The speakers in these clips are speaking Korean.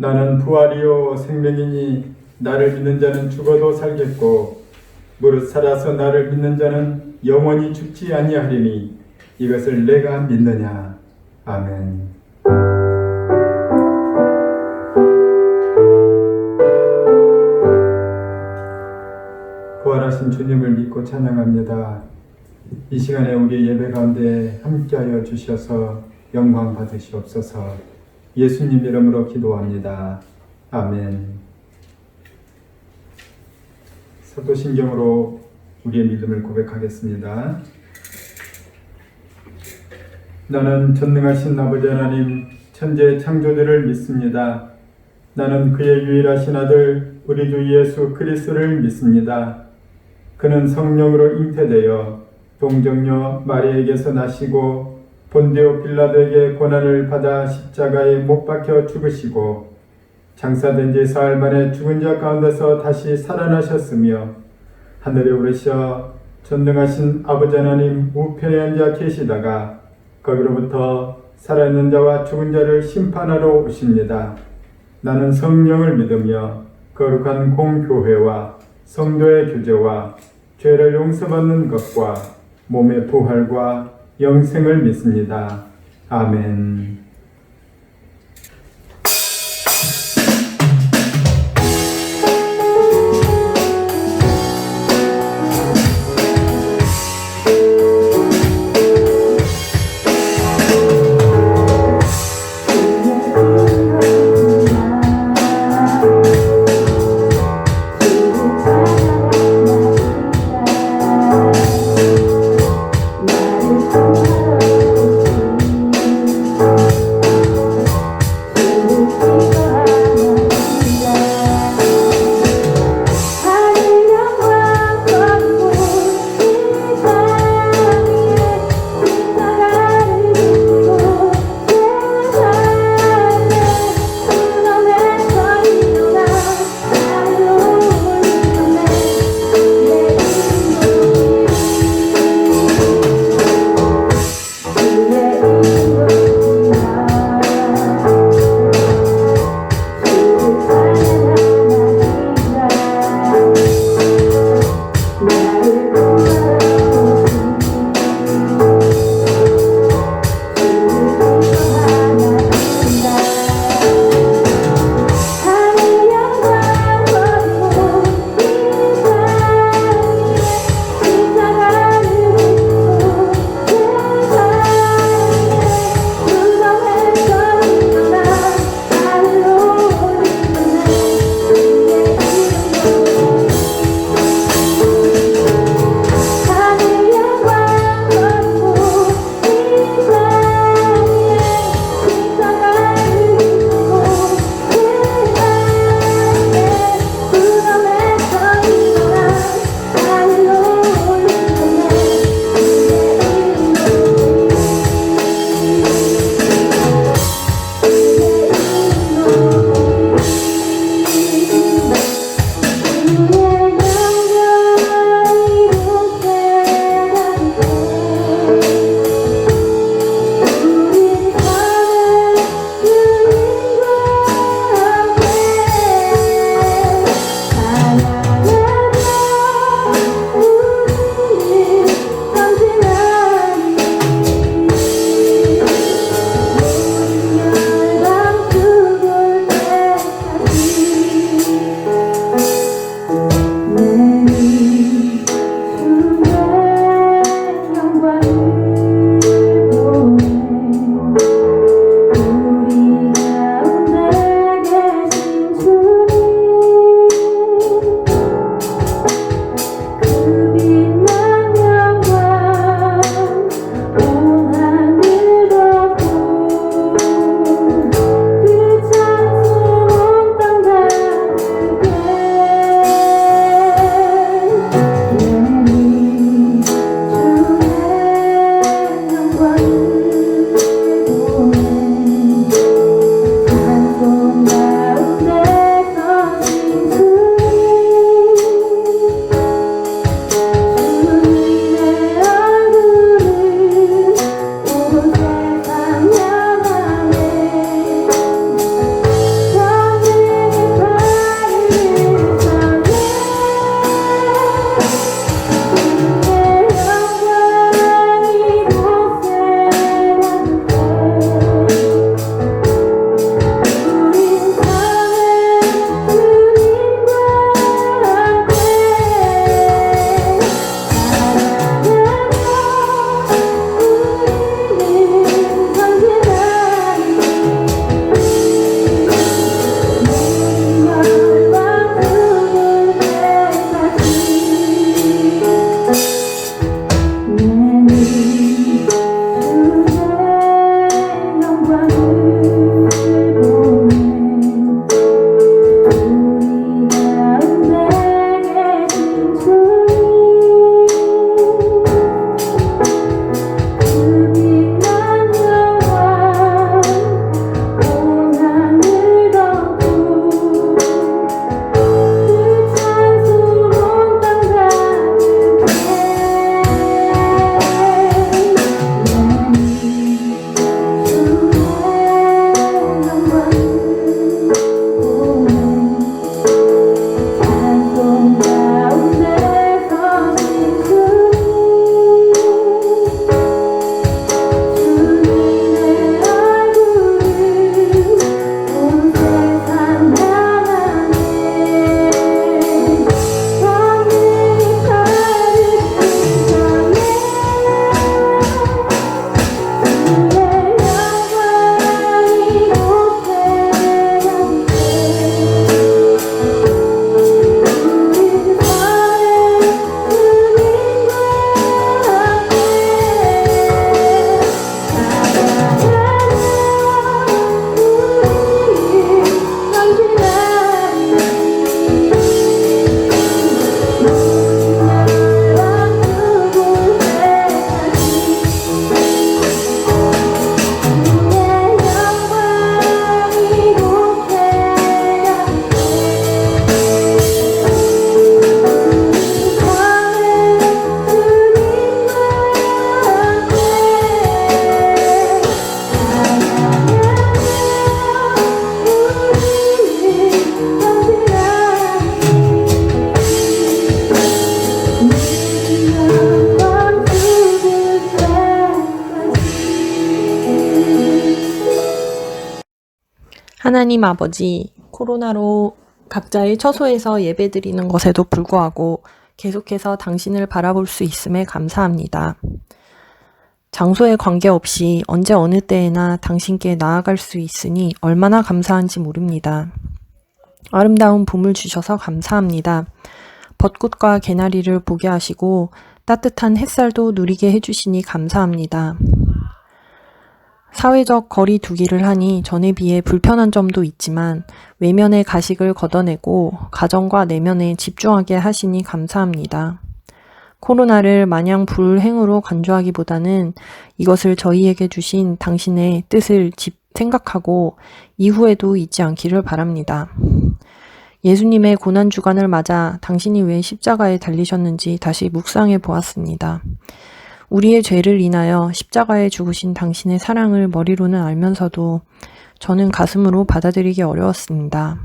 나는 부활이요 생명이니 나를 믿는 자는 죽어도 살겠고 무릇 살아서 나를 믿는 자는 영원히 죽지 아니하리니 이것을 내가 믿느냐. 아멘. 부활하신 주님을 믿고 찬양합니다. 이 시간에 우리 예배 가운데 함께하여 주셔서 영광 받으시옵소서. 예수님 이름으로 기도합니다. 아멘. 사도신경으로 우리의 믿음을 고백하겠습니다. 나는 전능하신 아버지 하나님 천지의 창조주를 믿습니다. 나는 그의 유일하신 아들 우리 주 예수 그리스도를 믿습니다. 그는 성령으로 잉태되어 동정녀 마리에게서 나시고 본디오 빌라도에게 고난을 받아 십자가에 못 박혀 죽으시고 장사된 지 사흘 만에 죽은 자 가운데서 다시 살아나셨으며 하늘에 오르셔 전능하신 아버지 하나님 우편에 앉아 계시다가 거기로부터 살아있는 자와 죽은 자를 심판하러 오십니다. 나는 성령을 믿으며 거룩한 공교회와 성도의 교제와 죄를 용서받는 것과 몸의 부활과 영생을 믿습니다. 아멘. 하나님 아버지, 코로나로 각자의 처소에서 예배드리는 것에도 불구하고 계속해서 당신을 바라볼 수 있음에 감사합니다. 장소에 관계없이 언제 어느 때에나 당신께 나아갈 수 있으니 얼마나 감사한지 모릅니다. 아름다운 봄을 주셔서 감사합니다. 벚꽃과 개나리를 보게 하시고 따뜻한 햇살도 누리게 해주시니 감사합니다. 사회적 거리 두기를 하니 전에 비해 불편한 점도 있지만 외면의 가식을 걷어내고 가정과 내면에 집중하게 하시니 감사합니다. 코로나를 마냥 불행으로 간주하기보다는 이것을 저희에게 주신 당신의 뜻을 생각하고 이후에도 잊지 않기를 바랍니다. 예수님의 고난주간을 맞아 당신이 왜 십자가에 달리셨는지 다시 묵상해 보았습니다. 우리의 죄를 인하여 십자가에 죽으신 당신의 사랑을 머리로는 알면서도 저는 가슴으로 받아들이기 어려웠습니다.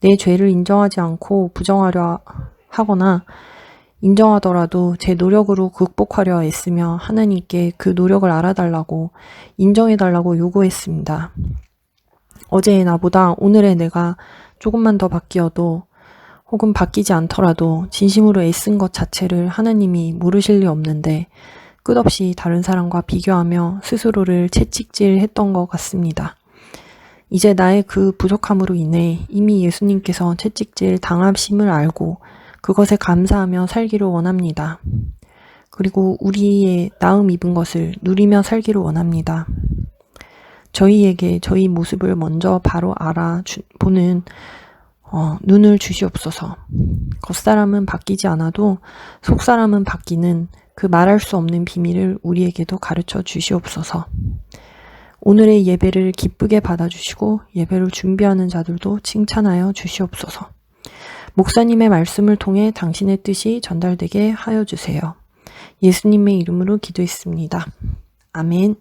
내 죄를 인정하지 않고 부정하려 하거나 인정하더라도 제 노력으로 극복하려 애쓰며 하나님께 그 노력을 알아달라고 인정해달라고 요구했습니다. 어제의 나보다 오늘의 내가 조금만 더 바뀌어도 혹은 바뀌지 않더라도 진심으로 애쓴 것 자체를 하나님이 모르실 리 없는데 끝없이 다른 사람과 비교하며 스스로를 채찍질했던 것 같습니다. 이제 나의 그 부족함으로 인해 이미 예수님께서 채찍질 당하심을 알고 그것에 감사하며 살기를 원합니다. 그리고 우리의 나음 입은 것을 누리며 살기를 원합니다. 저희에게 저희 모습을 먼저 바로 알아보는 눈을 주시옵소서. 겉사람은 바뀌지 않아도 속사람은 바뀌는 그 말할 수 없는 비밀을 우리에게도 가르쳐 주시옵소서. 오늘의 예배를 기쁘게 받아주시고 예배를 준비하는 자들도 칭찬하여 주시옵소서. 목사님의 말씀을 통해 당신의 뜻이 전달되게 하여 주세요. 예수님의 이름으로 기도했습니다. 아멘.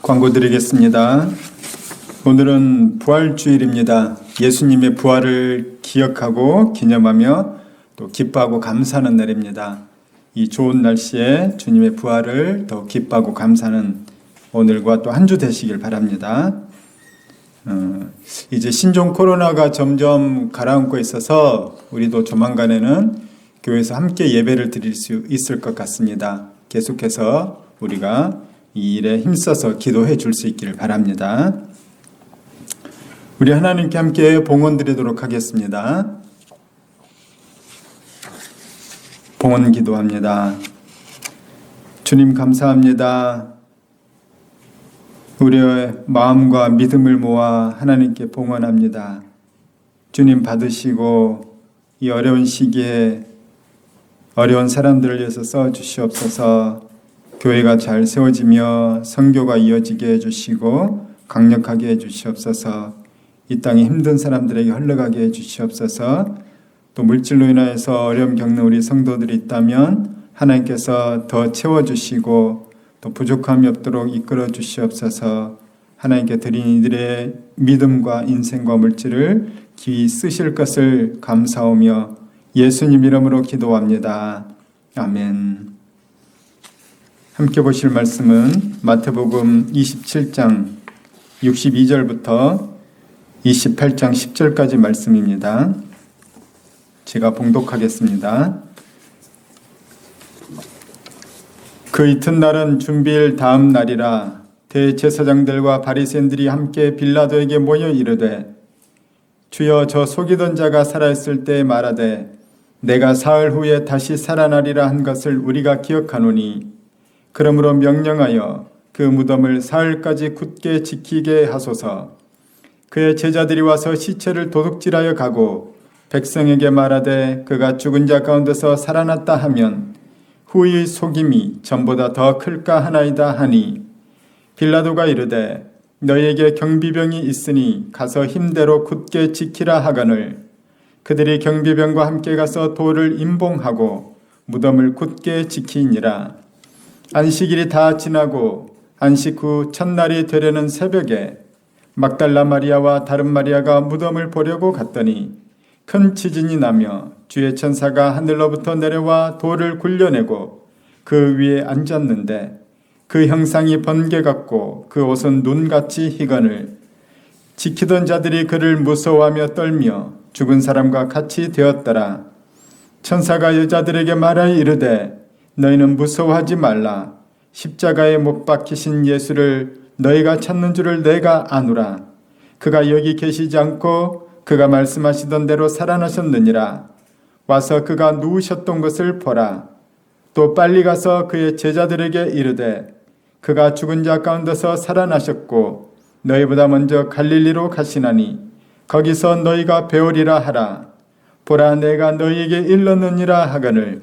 광고 드리겠습니다. 오늘은 부활주일입니다. 예수님의 부활을 기억하고 기념하며 또 기뻐하고 감사하는 날입니다. 이 좋은 날씨에 주님의 부활을 더 기뻐하고 감사하는 오늘과 또 한 주 되시길 바랍니다. 이제 신종 코로나가 점점 가라앉고 있어서 우리도 조만간에는 교회에서 함께 예배를 드릴 수 있을 것 같습니다. 계속해서 우리가 이 일에 힘써서 기도해 줄 수 있기를 바랍니다. 우리 하나님께 함께 봉헌 드리도록 하겠습니다. 봉헌 기도합니다. 주님 감사합니다. 우리의 마음과 믿음을 모아 하나님께 봉헌합니다. 주님 받으시고 이 어려운 시기에 어려운 사람들을 위해서 써주시옵소서. 교회가 잘 세워지며 선교가 이어지게 해주시고 강력하게 해주시옵소서. 이 땅에 힘든 사람들에게 흘러가게 해주시옵소서. 또 물질로 인하여서 어려움 겪는 우리 성도들이 있다면 하나님께서 더 채워주시고 또 부족함이 없도록 이끌어 주시옵소서. 하나님께 드린 이들의 믿음과 인생과 물질을 귀히 쓰실 것을 감사하며 예수님 이름으로 기도합니다. 아멘. 함께 보실 말씀은 마태복음 27장 62절부터 28장 10절까지 말씀입니다. 제가 봉독하겠습니다. 그 이튿날은 준비일 다음 날이라. 대제사장들과 바리새인들이 함께 빌라도에게 모여 이르되 주여 저 속이던 자가 살아있을 때 말하되 내가 사흘 후에 다시 살아나리라 한 것을 우리가 기억하노니 그러므로 명령하여 그 무덤을 사흘까지 굳게 지키게 하소서. 그의 제자들이 와서 시체를 도둑질하여 가고 백성에게 말하되 그가 죽은 자 가운데서 살아났다 하면 후의 속임이 전보다 더 클까 하나이다 하니 빌라도가 이르되 너희에게 경비병이 있으니 가서 힘대로 굳게 지키라 하거늘 그들이 경비병과 함께 가서 돌을 임봉하고 무덤을 굳게 지키니라. 안식일이 다 지나고 안식 후 첫날이 되려는 새벽에 막달라 마리아와 다른 마리아가 무덤을 보려고 갔더니 큰 지진이 나며 주의 천사가 하늘로부터 내려와 돌을 굴려내고 그 위에 앉았는데 그 형상이 번개 같고 그 옷은 눈같이 희거늘 지키던 자들이 그를 무서워하며 떨며 죽은 사람과 같이 되었더라. 천사가 여자들에게 말하여 이르되 너희는 무서워하지 말라. 십자가에 못 박히신 예수를 너희가 찾는 줄을 내가 아노라. 그가 여기 계시지 않고 그가 말씀하시던 대로 살아나셨느니라. 와서 그가 누우셨던 것을 보라. 또 빨리 가서 그의 제자들에게 이르되 그가 죽은 자 가운데서 살아나셨고 너희보다 먼저 갈릴리로 가시나니 거기서 너희가 배우리라 하라. 보라 내가 너희에게 일렀느니라 하거늘.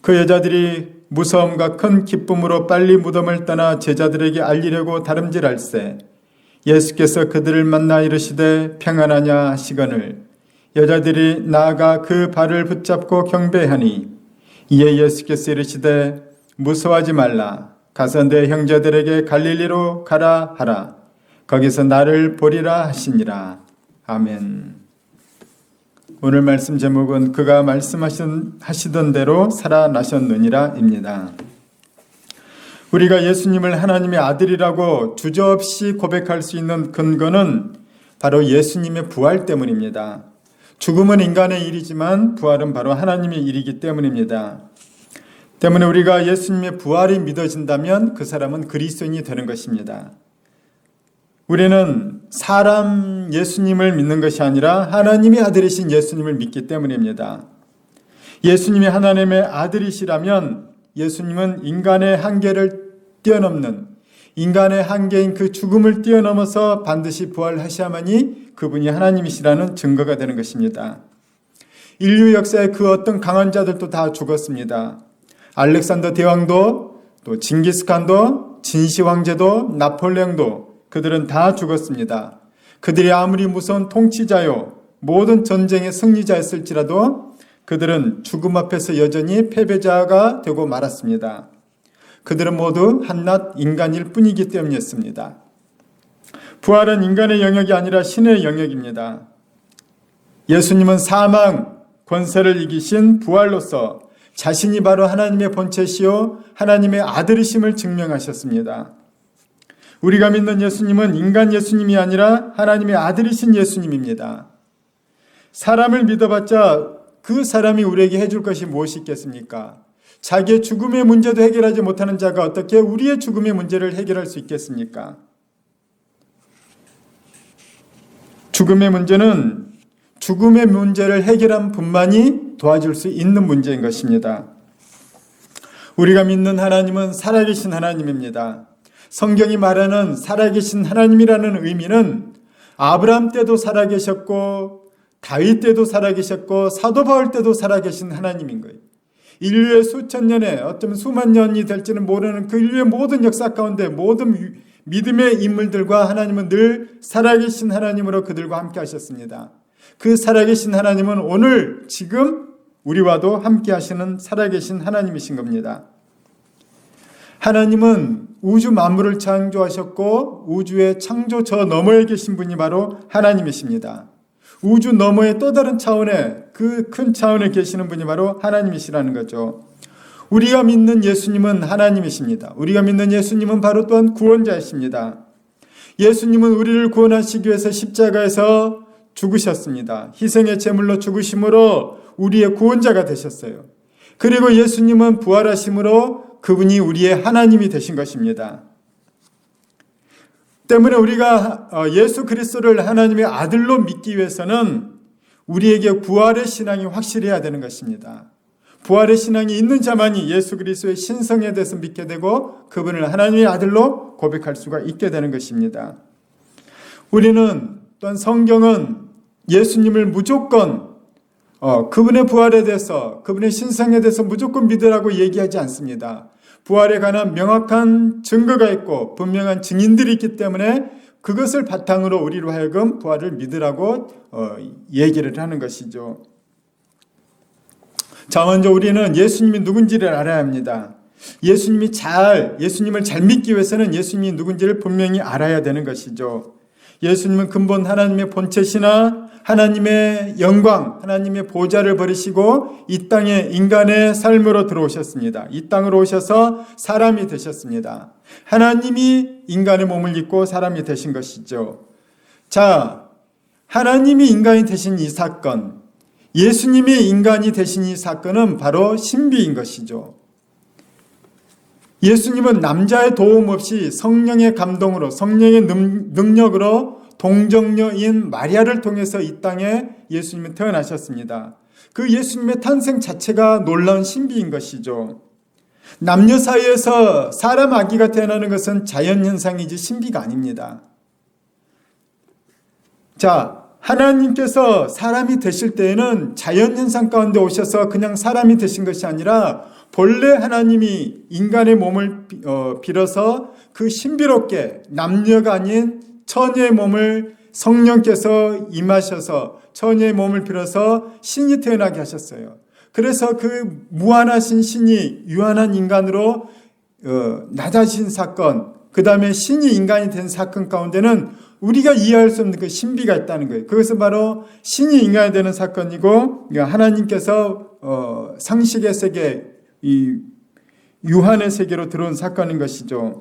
그 여자들이 무서움과 큰 기쁨으로 빨리 무덤을 떠나 제자들에게 알리려고 다름질할세 예수께서 그들을 만나 이르시되 평안하냐 하시거늘 여자들이 나아가 그 발을 붙잡고 경배하니 이에 예수께서 이르시되 무서워하지 말라. 가서 내 형제들에게 갈릴리로 가라 하라. 거기서 나를 보리라 하시니라. 아멘. 오늘 말씀 제목은 그가 말씀하시던 대로 살아나셨느니라 입니다. 우리가 예수님을 하나님의 아들이라고 주저없이 고백할 수 있는 근거는 바로 예수님의 부활 때문입니다. 죽음은 인간의 일이지만 부활은 바로 하나님의 일이기 때문입니다. 때문에 우리가 예수님의 부활이 믿어진다면 그 사람은 그리스도인이 되는 것입니다. 우리는 사람 예수님을 믿는 것이 아니라 하나님의 아들이신 예수님을 믿기 때문입니다. 예수님이 하나님의 아들이시라면 예수님은 인간의 한계를 뛰어넘는 인간의 한계인 그 죽음을 뛰어넘어서 반드시 부활하셔야만이 그분이 하나님이시라는 증거가 되는 것입니다. 인류 역사의 그 어떤 강한 자들도 다 죽었습니다. 알렉산더 대왕도 또 징기스칸도 진시 황제도 나폴레옹도 그들은 다 죽었습니다. 그들이 아무리 무서운 통치자요 모든 전쟁의 승리자였을지라도 그들은 죽음 앞에서 여전히 패배자가 되고 말았습니다. 그들은 모두 한낱 인간일 뿐이기 때문이었습니다. 부활은 인간의 영역이 아니라 신의 영역입니다. 예수님은 사망, 권세를 이기신 부활로서 자신이 바로 하나님의 본체시요 하나님의 아들이심을 증명하셨습니다. 우리가 믿는 예수님은 인간 예수님이 아니라 하나님의 아들이신 예수님입니다. 사람을 믿어봤자 그 사람이 우리에게 해줄 것이 무엇이 있겠습니까? 자기의 죽음의 문제도 해결하지 못하는 자가 어떻게 우리의 죽음의 문제를 해결할 수 있겠습니까? 죽음의 문제는 죽음의 문제를 해결한 분만이 도와줄 수 있는 문제인 것입니다. 우리가 믿는 하나님은 살아계신 하나님입니다. 성경이 말하는 살아계신 하나님이라는 의미는 아브라함 때도 살아계셨고 다윗 때도 살아계셨고 사도 바울 때도 살아계신 하나님인 거예요. 인류의 수천 년에 어쩌면 수만 년이 될지는 모르는 그 인류의 모든 역사 가운데 모든 믿음의 인물들과 하나님은 늘 살아계신 하나님으로 그들과 함께 하셨습니다. 그 살아계신 하나님은 오늘 지금 우리와도 함께 하시는 살아계신 하나님이신 겁니다. 하나님은 우주 만물을 창조하셨고 우주의 창조 저 너머에 계신 분이 바로 하나님이십니다. 우주 너머의 또 다른 차원에 그 큰 차원에 계시는 분이 바로 하나님이시라는 거죠. 우리가 믿는 예수님은 하나님이십니다. 우리가 믿는 예수님은 바로 또한 구원자이십니다. 예수님은 우리를 구원하시기 위해서 십자가에서 죽으셨습니다. 희생의 제물로 죽으심으로 우리의 구원자가 되셨어요. 그리고 예수님은 부활하심으로 그분이 우리의 하나님이 되신 것입니다. 때문에 우리가 예수 그리스도를 하나님의 아들로 믿기 위해서는 우리에게 부활의 신앙이 확실해야 되는 것입니다. 부활의 신앙이 있는 자만이 예수 그리스도의 신성에 대해서 믿게 되고 그분을 하나님의 아들로 고백할 수가 있게 되는 것입니다. 우리는 또한 성경은 예수님을 무조건 그분의 부활에 대해서 그분의 신성에 대해서 무조건 믿으라고 얘기하지 않습니다. 부활에 관한 명확한 증거가 있고 분명한 증인들이 있기 때문에 그것을 바탕으로 우리로 하여금 부활을 믿으라고 얘기를 하는 것이죠. 자, 먼저 우리는 예수님이 누군지를 알아야 합니다. 예수님을 잘 믿기 위해서는 예수님이 누군지를 분명히 알아야 되는 것이죠. 예수님은 근본 하나님의 본체시나 하나님의 영광, 하나님의 보좌를 버리시고 이 땅에 인간의 삶으로 들어오셨습니다. 이 땅으로 오셔서 사람이 되셨습니다. 하나님이 인간의 몸을 입고 사람이 되신 것이죠. 자, 하나님이 인간이 되신 이 사건, 예수님이 인간이 되신 이 사건은 바로 신비인 것이죠. 예수님은 남자의 도움 없이 성령의 감동으로, 성령의 능력으로 동정녀인 마리아를 통해서 이 땅에 예수님이 태어나셨습니다. 그 예수님의 탄생 자체가 놀라운 신비인 것이죠. 남녀 사이에서 사람 아기가 태어나는 것은 자연현상이지 신비가 아닙니다. 자, 하나님께서 사람이 되실 때에는 자연현상 가운데 오셔서 그냥 사람이 되신 것이 아니라 본래 하나님이 인간의 몸을 빌어서 그 신비롭게 남녀가 아닌 처녀의 몸을 성령께서 임하셔서 처녀의 몸을 빌어서 신이 태어나게 하셨어요. 그래서 그 무한하신 신이 유한한 인간으로 낮아진 사건, 그 다음에 신이 인간이 된 사건 가운데는 우리가 이해할 수 없는 그 신비가 있다는 거예요. 그것은 바로 신이 인간이 되는 사건이고 하나님께서 상식의 세계, 이 유한의 세계로 들어온 사건인 것이죠.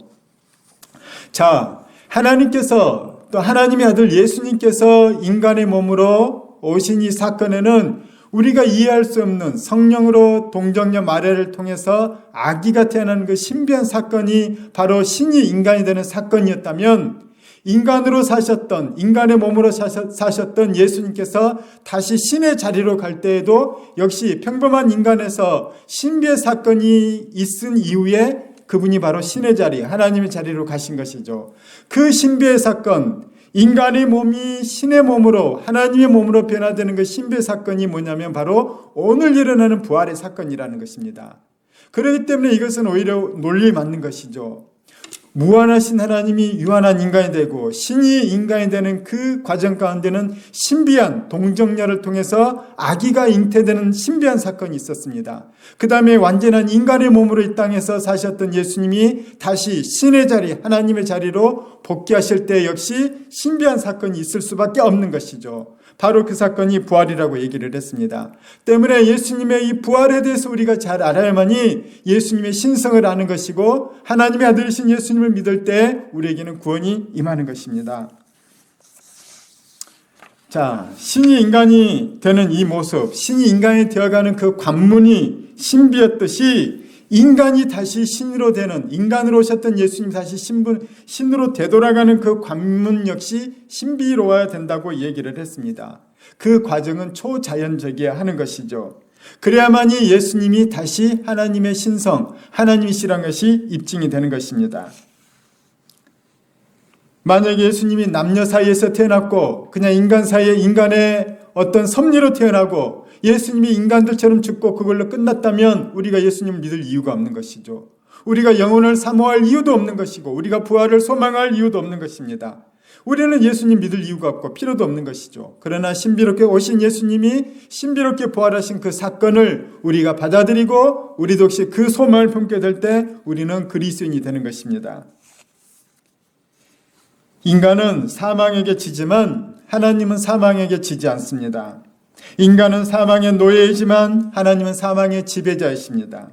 자, 하나님께서 또 하나님의 아들 예수님께서 인간의 몸으로 오신 이 사건에는 우리가 이해할 수 없는 성령으로 동정녀 마리아를 통해서 아기가 태어나는 그 신비한 사건이 바로 신이 인간이 되는 사건이었다면 인간으로 사셨던, 인간의 몸으로 사셨던 예수님께서 다시 신의 자리로 갈 때에도 역시 평범한 인간에서 신비의 사건이 있은 이후에 그분이 바로 신의 자리, 하나님의 자리로 가신 것이죠. 그 신비의 사건, 인간의 몸이 신의 몸으로, 하나님의 몸으로 변화되는 그 신비의 사건이 뭐냐면 바로 오늘 일어나는 부활의 사건이라는 것입니다. 그렇기 때문에 이것은 오히려 논리에 맞는 것이죠. 무한하신 하나님이 유한한 인간이 되고 신이 인간이 되는 그 과정 가운데는 신비한 동정녀를 통해서 아기가 잉태되는 신비한 사건이 있었습니다. 그 다음에 완전한 인간의 몸으로 이 땅에서 사셨던 예수님이 다시 신의 자리, 하나님의 자리로 복귀하실 때 역시 신비한 사건이 있을 수밖에 없는 것이죠. 바로 그 사건이 부활이라고 얘기를 했습니다. 때문에 예수님의 이 부활에 대해서 우리가 잘 알아야만이 예수님의 신성을 아는 것이고 하나님의 아들이신 예수님을 믿을 때 우리에게는 구원이 임하는 것입니다. 자, 신이 인간이 되는 이 모습, 신이 인간이 되어가는 그 관문이 신비였듯이 인간이 다시 신으로 되는, 인간으로 오셨던 예수님 다시 신으로 되돌아가는 그 관문 역시 신비로워야 된다고 얘기를 했습니다. 그 과정은 초자연적이어야 하는 것이죠. 그래야만이 예수님이 다시 하나님의 신성, 하나님이시란 것이 입증이 되는 것입니다. 만약에 예수님이 남녀 사이에서 태어났고 그냥 인간 사이에 인간의 어떤 섭리로 태어나고 예수님이 인간들처럼 죽고 그걸로 끝났다면 우리가 예수님을 믿을 이유가 없는 것이죠. 우리가 영혼을 사모할 이유도 없는 것이고 우리가 부활을 소망할 이유도 없는 것입니다. 우리는 예수님 믿을 이유가 없고 필요도 없는 것이죠. 그러나 신비롭게 오신 예수님이 신비롭게 부활하신 그 사건을 우리가 받아들이고 우리도 혹시 그 소망을 품게 될 때 우리는 그리스도인이 되는 것입니다. 인간은 사망에게 지지만 하나님은 사망에게 지지 않습니다. 인간은 사망의 노예이지만 하나님은 사망의 지배자이십니다.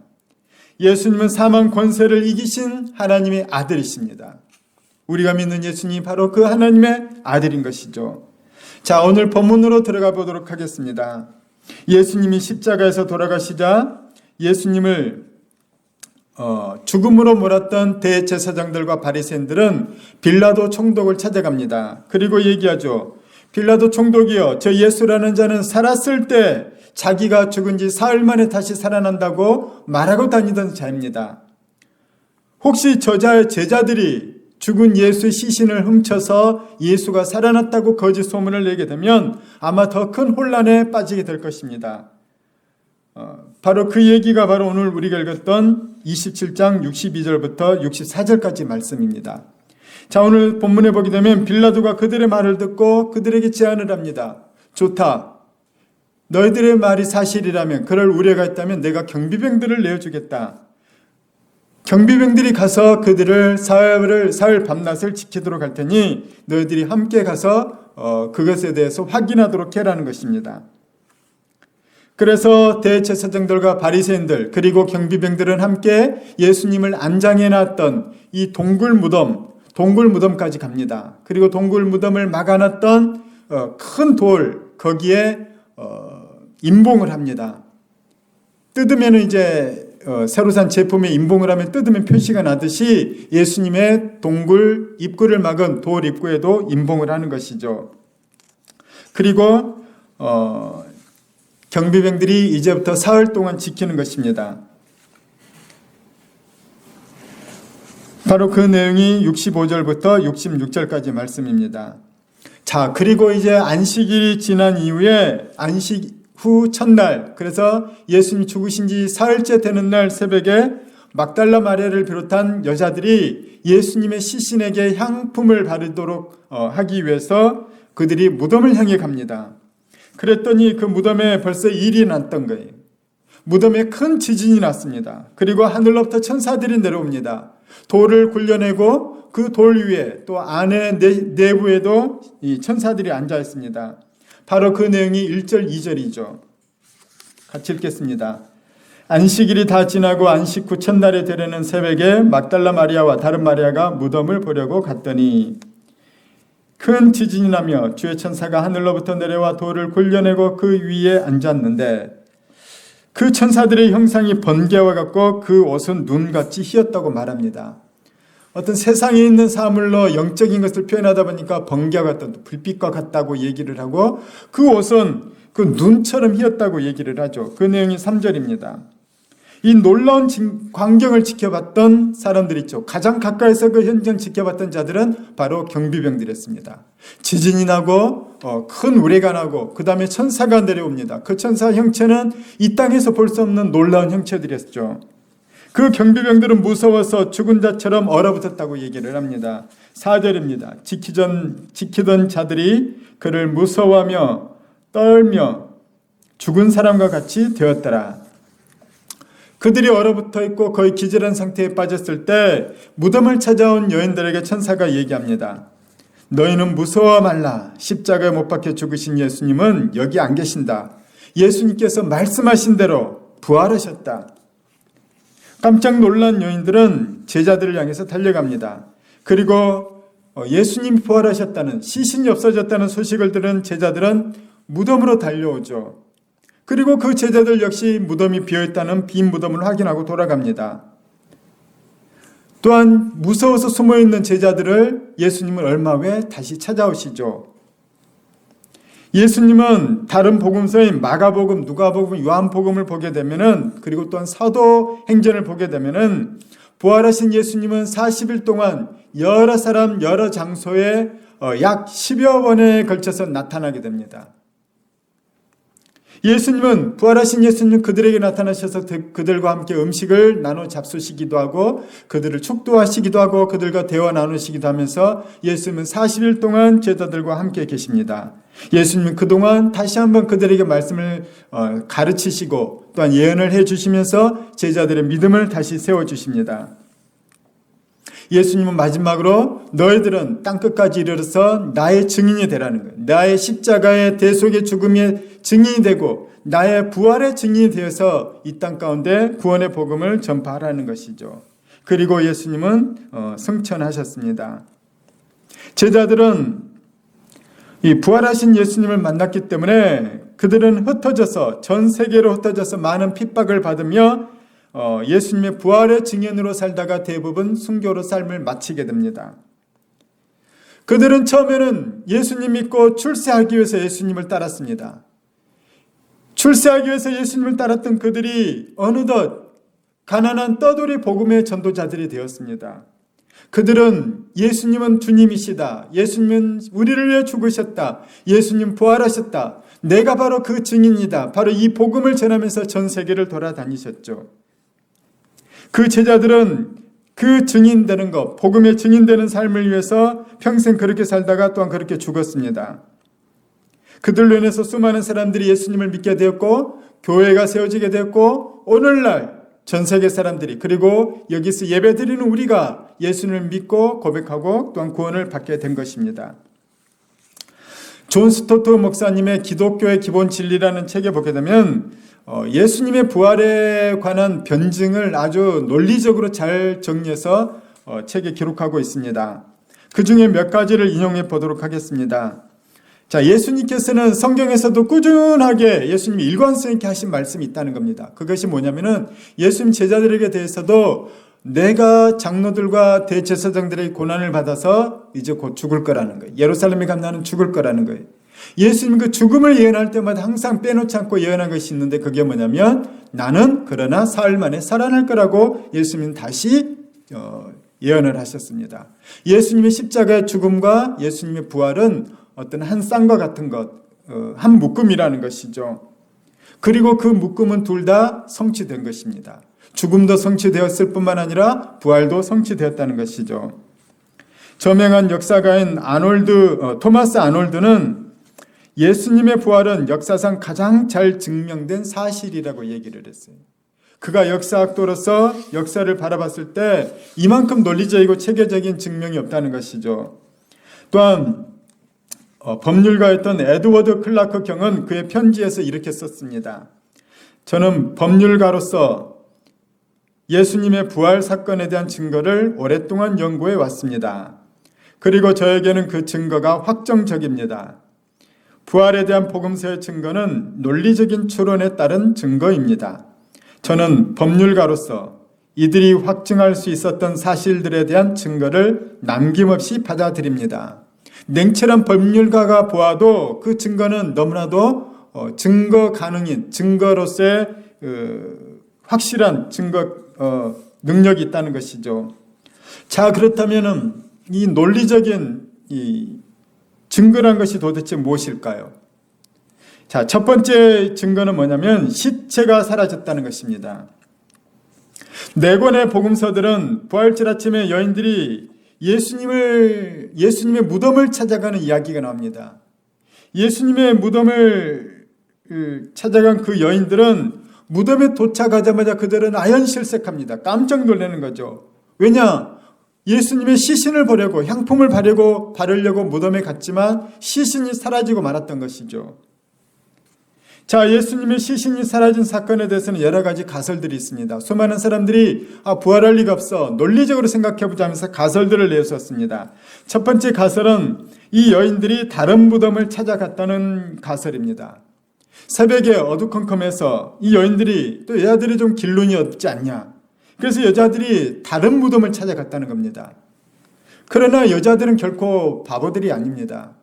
예수님은 사망 권세를 이기신 하나님의 아들이십니다. 우리가 믿는 예수님이 바로 그 하나님의 아들인 것이죠. 자, 오늘 본문으로 들어가 보도록 하겠습니다. 예수님이 십자가에서 돌아가시자 예수님을 죽음으로 몰았던 대제사장들과 바리새인들은 빌라도 총독을 찾아갑니다. 그리고 얘기하죠. 빌라도 총독이여, 저 예수라는 자는 살았을 때 자기가 죽은 지 사흘 만에 다시 살아난다고 말하고 다니던 자입니다. 혹시 저자의 제자들이 죽은 예수의 시신을 훔쳐서 예수가 살아났다고 거짓 소문을 내게 되면 아마 더 큰 혼란에 빠지게 될 것입니다. 바로 그 얘기가 바로 오늘 우리가 읽었던 27장 62절부터 64절까지 말씀입니다. 자, 오늘 본문에 보게 되면 빌라도가 그들의 말을 듣고 그들에게 제안을 합니다. 좋다. 너희들의 말이 사실이라면, 그럴 우려가 있다면 내가 경비병들을 내어주겠다. 경비병들이 가서 그들을 사흘 밤낮을 지키도록 할 테니 너희들이 함께 가서 그것에 대해서 확인하도록 해라는 것입니다. 그래서 대제사장들과 바리새인들 그리고 경비병들은 함께 예수님을 안장해 놨던 이 동굴 무덤까지 갑니다. 그리고 동굴 무덤을 막아놨던 큰 돌 거기에 임봉을 합니다. 뜯으면 이제 새로 산 제품에 임봉을 하면 뜯으면 표시가 나듯이 예수님의 동굴 입구를 막은 돌 입구에도 임봉을 하는 것이죠. 그리고 경비병들이 이제부터 사흘 동안 지키는 것입니다. 바로 그 내용이 65절부터 66절까지 말씀입니다. 자, 그리고 이제 안식일이 지난 이후에 안식 후 첫날, 그래서 예수님 죽으신 지 사흘째 되는 날 새벽에 막달라 마리아를 비롯한 여자들이 예수님의 시신에게 향품을 바르도록 하기 위해서 그들이 무덤을 향해 갑니다. 그랬더니 그 무덤에 벌써 일이 났던 거예요. 무덤에 큰 지진이 났습니다. 그리고 하늘로부터 천사들이 내려옵니다. 돌을 굴려내고 그 돌 위에 또 안에 내부에도 이 천사들이 앉아 있습니다. 바로 그 내용이 1절, 2절이죠. 같이 읽겠습니다. 안식일이 다 지나고 안식 후 첫날에 되려는 새벽에 막달라 마리아와 다른 마리아가 무덤을 보려고 갔더니 큰 지진이 나며 주의 천사가 하늘로부터 내려와 돌을 굴려내고 그 위에 앉았는데 그 천사들의 형상이 번개와 같고 그 옷은 눈같이 희었다고 말합니다. 어떤 세상에 있는 사물로 영적인 것을 표현하다 보니까 번개와 같다, 불빛과 같다고 얘기를 하고 그 옷은 그 눈처럼 희었다고 얘기를 하죠. 그 내용이 3절입니다. 이 놀라운 광경을 지켜봤던 사람들 있죠. 가장 가까이서 그 현장 지켜봤던 자들은 바로 경비병들이었습니다. 지진이 나고 큰 우레가 나고 그 다음에 천사가 내려옵니다. 그 천사 형체는 이 땅에서 볼 수 없는 놀라운 형체들이었죠. 그 경비병들은 무서워서 죽은 자처럼 얼어붙었다고 얘기를 합니다. 4절입니다. 지키던 자들이 그를 무서워하며 떨며 죽은 사람과 같이 되었더라. 그들이 얼어붙어 있고 거의 기절한 상태에 빠졌을 때 무덤을 찾아온 여인들에게 천사가 얘기합니다. 너희는 무서워 말라. 십자가에 못 박혀 죽으신 예수님은 여기 안 계신다. 예수님께서 말씀하신 대로 부활하셨다. 깜짝 놀란 여인들은 제자들을 향해서 달려갑니다. 그리고 예수님이 부활하셨다는, 시신이 없어졌다는 소식을 들은 제자들은 무덤으로 달려오죠. 그리고 그 제자들 역시 무덤이 비어있다는 빈 무덤을 확인하고 돌아갑니다. 또한 무서워서 숨어있는 제자들을 예수님은 얼마 후에 다시 찾아오시죠. 예수님은 다른 복음서인 마가복음, 누가복음, 요한복음을 보게 되면은, 그리고 또한 사도행전을 보게 되면은 부활하신 예수님은 40일 동안 여러 사람, 여러 장소에 약 10여 번에 걸쳐서 나타나게 됩니다. 예수님은, 부활하신 예수님은 그들에게 나타나셔서 그들과 함께 음식을 나눠 잡수시기도 하고 그들을 축도하시기도 하고 그들과 대화 나누시기도 하면서 예수님은 40일 동안 제자들과 함께 계십니다. 예수님은 그동안 다시 한번 그들에게 말씀을 가르치시고 또한 예언을 해주시면서 제자들의 믿음을 다시 세워주십니다. 예수님은 마지막으로 너희들은 땅끝까지 이르러서 나의 증인이 되라는 거예요. 나의 십자가의 대속의 죽음의 증인이 되고 나의 부활의 증인이 되어서 이 땅 가운데 구원의 복음을 전파하라는 것이죠. 그리고 예수님은 승천하셨습니다. 제자들은 이 부활하신 예수님을 만났기 때문에 그들은 흩어져서 전 세계로 흩어져서 많은 핍박을 받으며 예수님의 부활의 증인으로 살다가 대부분 순교로 삶을 마치게 됩니다. 그들은 처음에는 예수님 믿고 출세하기 위해서 예수님을 따랐습니다. 출세하기 위해서 예수님을 따랐던 그들이 어느덧 가난한 떠돌이 복음의 전도자들이 되었습니다. 그들은 예수님은 주님이시다. 예수님은 우리를 위해 죽으셨다. 예수님 부활하셨다. 내가 바로 그 증인이다. 바로 이 복음을 전하면서 전 세계를 돌아다니셨죠. 그 제자들은 그 증인되는 것, 복음의 증인되는 삶을 위해서 평생 그렇게 살다가 또한 그렇게 죽었습니다. 그들로 인해서 수많은 사람들이 예수님을 믿게 되었고 교회가 세워지게 되었고 오늘날 전 세계 사람들이, 그리고 여기서 예배드리는 우리가 예수님을 믿고 고백하고 또한 구원을 받게 된 것입니다. 존 스토트 목사님의 기독교의 기본 진리라는 책에 보게 되면 예수님의 부활에 관한 변증을 아주 논리적으로 잘 정리해서 책에 기록하고 있습니다. 그 중에 몇 가지를 인용해 보도록 하겠습니다. 자, 예수님께서는 성경에서도 꾸준하게 예수님이 일관성 있게 하신 말씀이 있다는 겁니다. 그것이 뭐냐면은 예수님 제자들에게 대해서도 내가 장로들과 대제사장들의 고난을 받아서 이제 곧 죽을 거라는 거예요. 예루살렘에 가면 나는 죽을 거라는 거예요. 예수님 그 죽음을 예언할 때마다 항상 빼놓지 않고 예언한 것이 있는데 그게 뭐냐면 나는 그러나 사흘 만에 살아날 거라고 예수님은 다시 예언을 하셨습니다. 예수님의 십자가의 죽음과 예수님의 부활은 어떤 한 쌍과 같은 것, 한 묶음이라는 것이죠. 그리고 그 묶음은 둘 다 성취된 것입니다. 죽음도 성취되었을 뿐만 아니라 부활도 성취되었다는 것이죠. 저명한 역사가인 토마스 아놀드는 예수님의 부활은 역사상 가장 잘 증명된 사실이라고 얘기를 했어요. 그가 역사학도로서 역사를 바라봤을 때 이만큼 논리적이고 체계적인 증명이 없다는 것이죠. 또한 법률가였던 에드워드 클라크 경은 그의 편지에서 이렇게 썼습니다. 저는 법률가로서 예수님의 부활 사건에 대한 증거를 오랫동안 연구해 왔습니다. 그리고 저에게는 그 증거가 확정적입니다. 부활에 대한 복음서의 증거는 논리적인 추론에 따른 증거입니다. 저는 법률가로서 이들이 확증할 수 있었던 사실들에 대한 증거를 남김없이 받아들입니다. 냉철한 법률가가 보아도 그 증거는 너무나도 증거 가능인 증거로서의 확실한 증거 능력이 있다는 것이죠. 자, 그렇다면은 이 논리적인 이 증거란 것이 도대체 무엇일까요? 자, 첫 번째 증거는 뭐냐면 시체가 사라졌다는 것입니다. 네 권의 복음서들은 부활절 아침에 여인들이 예수님의 무덤을 찾아가는 이야기가 나옵니다. 예수님의 무덤을 찾아간 그 여인들은 무덤에 도착하자마자 그들은 아연실색합니다. 깜짝 놀라는 거죠. 왜냐? 예수님의 시신을 보려고 향품을 바르려고 무덤에 갔지만 시신이 사라지고 말았던 것이죠. 자, 예수님의 시신이 사라진 사건에 대해서는 여러 가지 가설들이 있습니다. 수많은 사람들이 부활할 리가 없어 논리적으로 생각해보자 하면서 가설들을 내세웠습니다. 첫 번째 가설은 이 여인들이 다른 무덤을 찾아갔다는 가설입니다. 새벽에 어두컴컴해서 이 여인들이 또 여자들이 좀 길눈이 없지 않냐. 그래서 여자들이 다른 무덤을 찾아갔다는 겁니다. 그러나 여자들은 결코 바보들이 아닙니다.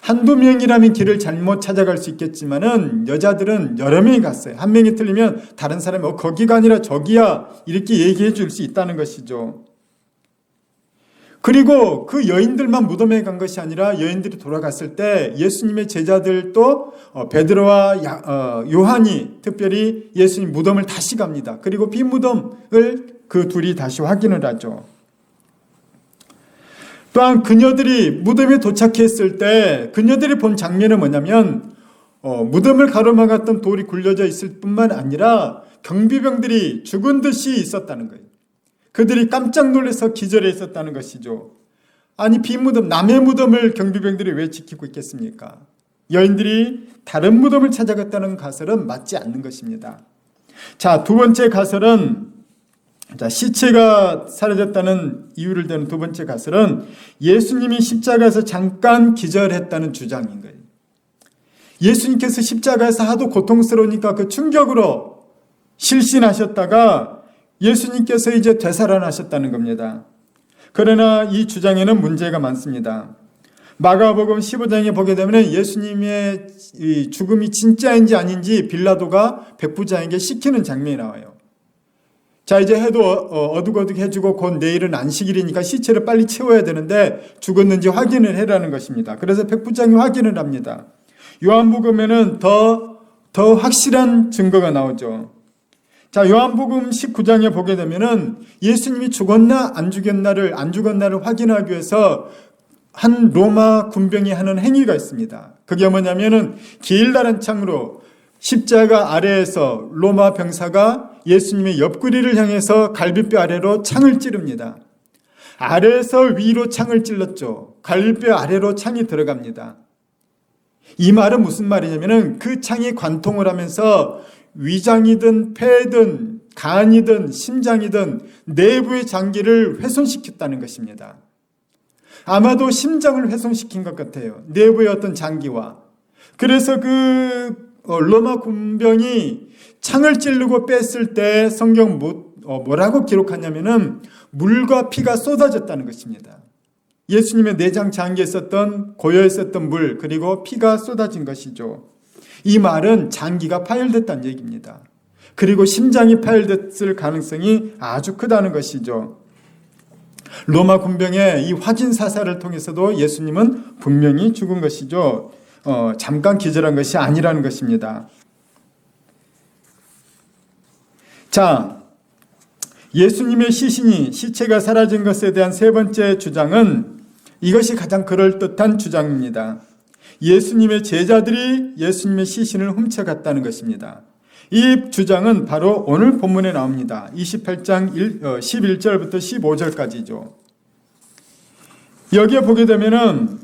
한두 명이라면 길을 잘못 찾아갈 수 있겠지만은 여자들은 여러 명이 갔어요. 한 명이 틀리면 다른 사람이 거기가 아니라 저기야 이렇게 얘기해 줄 수 있다는 것이죠. 그리고 그 여인들만 무덤에 간 것이 아니라 여인들이 돌아갔을 때 예수님의 제자들도 베드로와 요한이 특별히 예수님 무덤을 다시 갑니다. 그리고 빈 무덤을 그 둘이 다시 확인을 하죠. 또한 그녀들이 무덤에 도착했을 때 그녀들이 본 장면은 뭐냐면 무덤을 가로막았던 돌이 굴려져 있을 뿐만 아니라 경비병들이 죽은 듯이 있었다는 거예요. 그들이 깜짝 놀라서 기절해 있었다는 것이죠. 아니, 빈 무덤, 남의 무덤을 경비병들이 왜 지키고 있겠습니까? 여인들이 다른 무덤을 찾아갔다는 가설은 맞지 않는 것입니다. 자, 두 번째 가설은 시체가 사라졌다는 이유를 대는 두 번째 가설은 예수님이 십자가에서 잠깐 기절했다는 주장인 거예요. 예수님께서 십자가에서 하도 고통스러우니까 그 충격으로 실신하셨다가 예수님께서 이제 되살아나셨다는 겁니다. 그러나 이 주장에는 문제가 많습니다. 마가복음 15장에 보게 되면 예수님의 이 죽음이 진짜인지 아닌지 빌라도가 백부장에게 시키는 장면이 나와요. 자, 이제 해도 어둑어둑해지고 곧 내일은 안식일이니까 시체를 빨리 채워야 되는데 죽었는지 확인을 해라는 것입니다. 그래서 백부장이 확인을 합니다. 요한복음에는 더 확실한 증거가 나오죠. 자, 요한복음 19장에 보게 되면은 예수님이 죽었나 안 죽었나를 확인하기 위해서 한 로마 군병이 하는 행위가 있습니다. 그게 뭐냐면은 길다란 창으로 십자가 아래에서 로마 병사가 예수님의 옆구리를 향해서 갈비뼈 아래로 창을 찌릅니다. 아래에서 위로 창을 찔렀죠. 갈비뼈 아래로 창이 들어갑니다. 이 말은 무슨 말이냐면은 그 창이 관통을 하면서 위장이든 폐든 간이든 심장이든 내부의 장기를 훼손시켰다는 것입니다. 아마도 심장을 훼손시킨 것 같아요. 내부의 어떤 장기와. 그래서 그 로마 군병이 창을 찌르고 뺐을 때 성경 뭐라고 기록하냐면은 물과 피가 쏟아졌다는 것입니다. 예수님의 내장 장기에 있었던 고여 있었던 물 그리고 피가 쏟아진 것이죠. 이 말은 장기가 파열됐다는 얘기입니다. 그리고 심장이 파열됐을 가능성이 아주 크다는 것이죠. 로마 군병의 이 화진 사살을 통해서도 예수님은 분명히 죽은 것이죠. 잠깐 기절한 것이 아니라는 것입니다. 자, 예수님의 시체가 사라진 것에 대한 세 번째 주장은 이것이 가장 그럴듯한 주장입니다. 예수님의 제자들이 예수님의 시신을 훔쳐갔다는 것입니다. 이 주장은 바로 오늘 본문에 나옵니다. 28장 11절부터 15절까지죠. 여기에 보게 되면은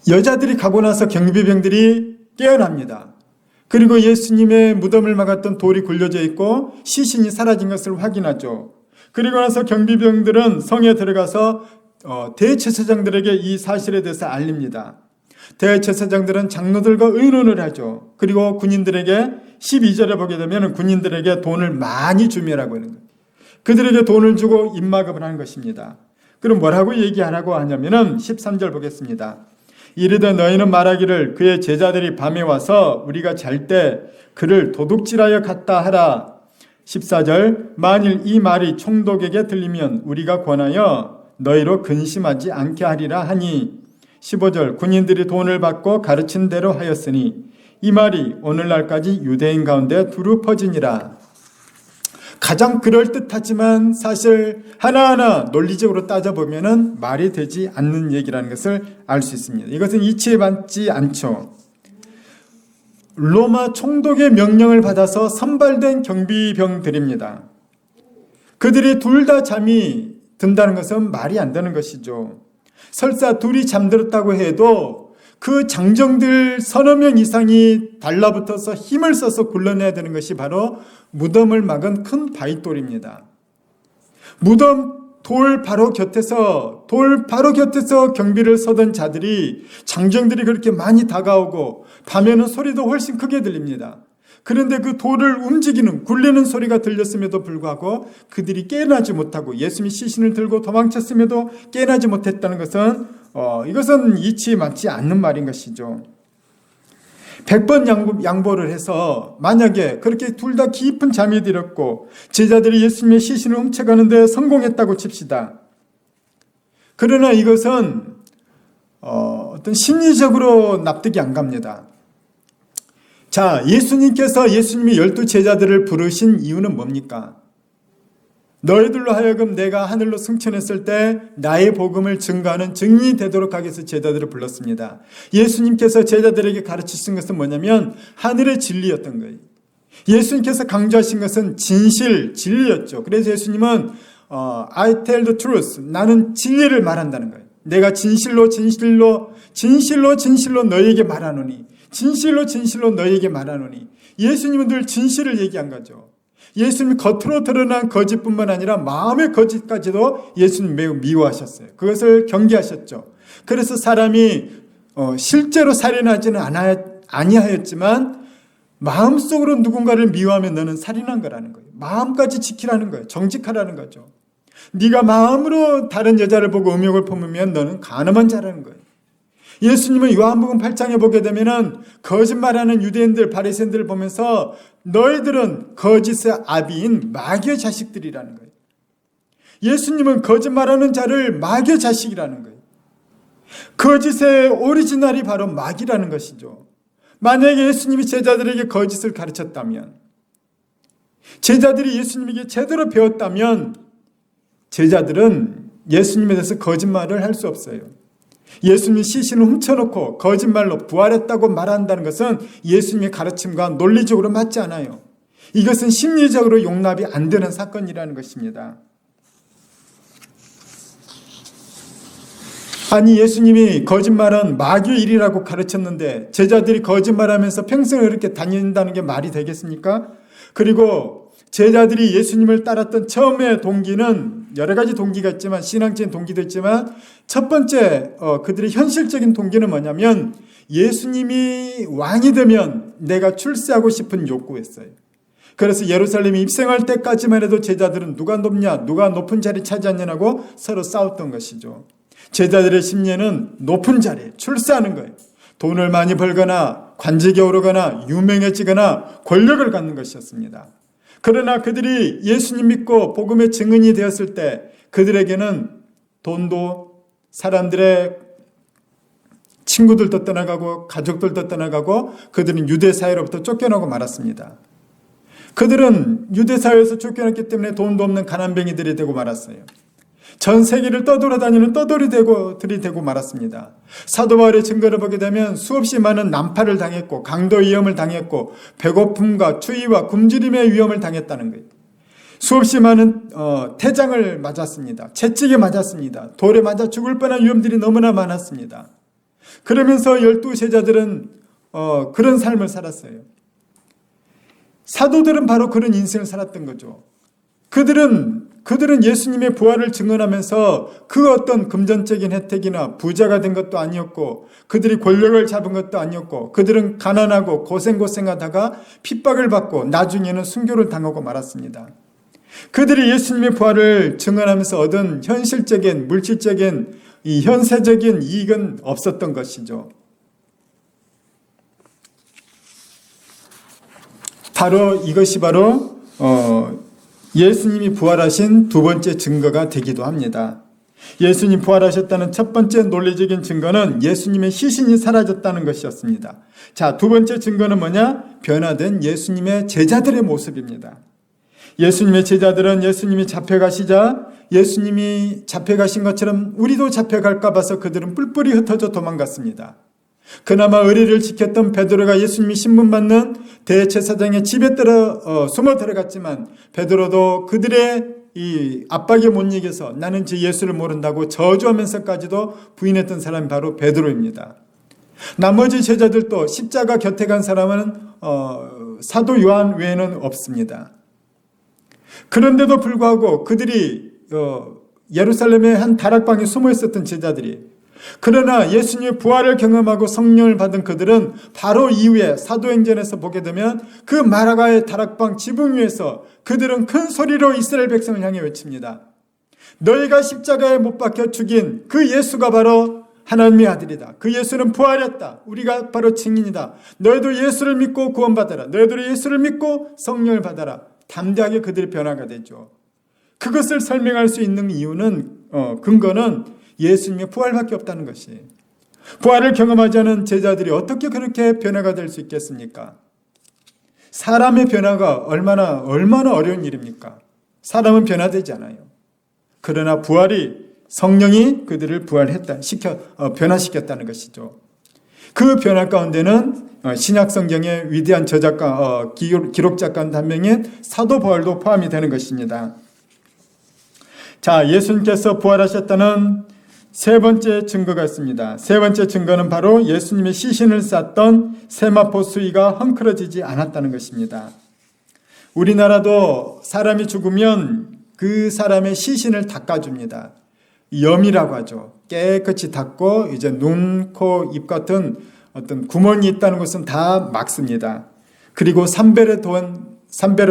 여자들이 가고 나서 경비병들이 깨어납니다. 그리고 예수님의 무덤을 막았던 돌이 굴려져 있고 시신이 사라진 것을 확인하죠. 그리고 나서 경비병들은 성에 들어가서 대제사장들에게 이 사실에 대해서 알립니다. 대제사장들은 장로들과 의논을 하죠. 그리고 군인들에게 12절에 보게 되면 군인들에게 돈을 많이 주면라고 하는 거예요. 그들에게 돈을 주고 입막음을 하는 것입니다. 그럼 뭐라고 얘기하라고 하냐면은 13절 보겠습니다. 이르되 너희는 말하기를 그의 제자들이 밤에 와서 우리가 잘 때 그를 도둑질하여 갔다 하라. 14절 만일 이 말이 총독에게 들리면 우리가 권하여 너희로 근심하지 않게 하리라 하니 15절 군인들이 돈을 받고 가르친 대로 하였으니 이 말이 오늘날까지 유대인 가운데 두루 퍼지니라. 가장 그럴듯하지만 사실 하나하나 논리적으로 따져보면 말이 되지 않는 얘기라는 것을 알 수 있습니다. 이것은 이치에 맞지 않죠. 로마 총독의 명령을 받아서 선발된 경비병들입니다. 그들이 둘 다 잠이 든다는 것은 말이 안 되는 것이죠. 설사 둘이 잠들었다고 해도 그 장정들 서너 명 이상이 달라붙어서 힘을 써서 굴러내야 되는 것이 바로 무덤을 막은 큰 바위돌입니다. 무덤 돌 바로 곁에서 경비를 서던 자들이 장정들이 그렇게 많이 다가오고 밤에는 소리도 훨씬 크게 들립니다. 그런데 그 돌을 움직이는 굴리는 소리가 들렸음에도 불구하고 그들이 깨어나지 못하고 예수님이 시신을 들고 도망쳤음에도 깨어나지 못했다는 것은 이것은 이치에 맞지 않는 말인 것이죠. 100번 양보를 해서 만약에 그렇게 둘 다 깊은 잠이 들었고 제자들이 예수님의 시신을 훔쳐가는데 성공했다고 칩시다. 그러나 이것은 어떤 심리적으로 납득이 안 갑니다. 자, 예수님이 12 제자들을 부르신 이유는 뭡니까? 너희들로 하여금 내가 하늘로 승천했을 때 나의 복음을 증거하는 증인이 되도록 하기 위해서 제자들을 불렀습니다. 예수님께서 제자들에게 가르치신 것은 뭐냐면 하늘의 진리였던 거예요. 예수님께서 강조하신 것은 진리였죠. 그래서 예수님은 I tell the truth. 나는 진리를 말한다는 거예요. 내가 진실로 너희에게 말하노니. 진실로 너희에게 말하노니. 예수님은 늘 진실을 얘기한 거죠. 예수님이 겉으로 드러난 거짓뿐만 아니라 마음의 거짓까지도 예수님 매우 미워하셨어요. 그것을 경계하셨죠. 그래서 사람이 실제로 살인하지는 아니하였지만 마음속으로 누군가를 미워하면 너는 살인한 거라는 거예요. 마음까지 지키라는 거예요. 정직하라는 거죠. 네가 마음으로 다른 여자를 보고 음욕을 품으면 너는 간음한 자라는 거예요. 예수님은 요한복음 8장에 보게 되면은 거짓말하는 유대인들, 바리새인들을 보면서 너희들은 거짓의 아비인 마귀의 자식들이라는 거예요. 예수님은 거짓말하는 자를 마귀의 자식이라는 거예요. 거짓의 오리지널이 바로 마귀라는 것이죠. 만약에 예수님이 제자들에게 거짓을 가르쳤다면, 제자들이 예수님에게 제대로 배웠다면 제자들은 예수님에 대해서 거짓말을 할 수 없어요. 예수님이 시신을 훔쳐놓고 거짓말로 부활했다고 말한다는 것은 예수님의 가르침과 논리적으로 맞지 않아요. 이것은 심리적으로 용납이 안 되는 사건이라는 것입니다. 아니, 예수님이 거짓말은 마귀의 일이라고 가르쳤는데 제자들이 거짓말하면서 평생을 그렇게 다닌다는 게 말이 되겠습니까? 그리고 제자들이 예수님을 따랐던 처음의 동기는 여러 가지 동기가 있지만, 신앙적인 동기도 있지만, 첫 번째 그들의 현실적인 동기는 뭐냐면 예수님이 왕이 되면 내가 출세하고 싶은 욕구였어요. 그래서 예루살렘에 입성할 때까지만 해도 제자들은 누가 높냐, 누가 높은 자리 차지하냐고 서로 싸웠던 것이죠. 제자들의 심리는 높은 자리에 출세하는 거예요. 돈을 많이 벌거나 관직에 오르거나 유명해지거나 권력을 갖는 것이었습니다. 그러나 그들이 예수님 믿고 복음의 증인이 되었을 때 그들에게는 돈도, 사람들의 친구들도 떠나가고 가족들도 떠나가고 그들은 유대 사회로부터 쫓겨나고 말았습니다. 그들은 유대 사회에서 쫓겨났기 때문에 돈도 없는 가난뱅이들이 되고 말았어요. 전 세계를 떠돌아다니는 떠돌이들이 되고 말았습니다. 사도 바울의 증거를 보게 되면 수없이 많은 난파를 당했고 강도 위험을 당했고 배고픔과 추위와 굶주림의 위험을 당했다는 거예요. 수없이 많은 태장을 맞았습니다. 채찍에 맞았습니다. 돌에 맞아 죽을 뻔한 위험들이 너무나 많았습니다. 그러면서 12 제자들은 그런 삶을 살았어요. 사도들은 바로 그런 인생을 살았던 거죠. 그들은 예수님의 부활을 증언하면서 그 어떤 금전적인 혜택이나 부자가 된 것도 아니었고 그들이 권력을 잡은 것도 아니었고 그들은 가난하고 고생하다가 핍박을 받고 나중에는 순교를 당하고 말았습니다. 그들이 예수님의 부활을 증언하면서 얻은 현실적인 물질적인 이 현세적인 이익은 없었던 것이죠. 이것이 바로 예수님이 부활하신 두 번째 증거가 되기도 합니다. 예수님 부활하셨다는 첫 번째 논리적인 증거는 예수님의 시신이 사라졌다는 것이었습니다. 자, 두 번째 증거는 뭐냐? 변화된 예수님의 제자들의 모습입니다. 예수님의 제자들은 예수님이 잡혀가시자 예수님이 잡혀가신 것처럼 우리도 잡혀갈까 봐서 그들은 뿔뿔이 흩어져 도망갔습니다. 그나마 의리를 지켰던 베드로가 예수님이 신문받는 대제사장의 집에 숨어 들어갔지만 베드로도 그들의 이 압박에 못 이겨서 나는 제 예수를 모른다고 저주하면서까지도 부인했던 사람이 바로 베드로입니다. 나머지 제자들도 십자가 곁에 간 사람은 사도 요한 외에는 없습니다. 그런데도 불구하고 그들이 예루살렘의 한 다락방에 숨어 있었던 제자들이, 그러나 예수님의 부활을 경험하고 성령을 받은 그들은 바로 이후에 사도행전에서 보게 되면 그 마라가의 다락방 지붕 위에서 그들은 큰 소리로 이스라엘 백성을 향해 외칩니다. 너희가 십자가에 못 박혀 죽인 그 예수가 바로 하나님의 아들이다. 그 예수는 부활했다. 우리가 바로 증인이다. 너희도 예수를 믿고 구원받아라. 너희도 예수를 믿고 성령을 받아라. 담대하게 그들의 변화가 되죠. 그것을 설명할 수 있는 이유는 근거는 예수님의 부활밖에 없다는 것이에요. 부활을 경험하지 않은 제자들이 어떻게 그렇게 변화가 될 수 있겠습니까? 사람의 변화가 얼마나 어려운 일입니까? 사람은 변화되지 않아요. 그러나 성령이 그들을 변화시켰다는 것이죠. 그 변화 가운데는 신약 성경의 위대한 저작가, 기록자 가운데 한 명인 사도 바울도 포함이 되는 것입니다. 자, 예수님께서 부활하셨다는 세 번째 증거가 있습니다. 세 번째 증거는 바로 예수님의 시신을 쌌던 세마포 수위가 헝클어지지 않았다는 것입니다. 우리나라도 사람이 죽으면 그 사람의 시신을 닦아줍니다. 염이라고 하죠. 깨끗이 닦고 이제 눈, 코, 입 같은 어떤 구멍이 있다는 것은 다 막습니다. 그리고 삼배로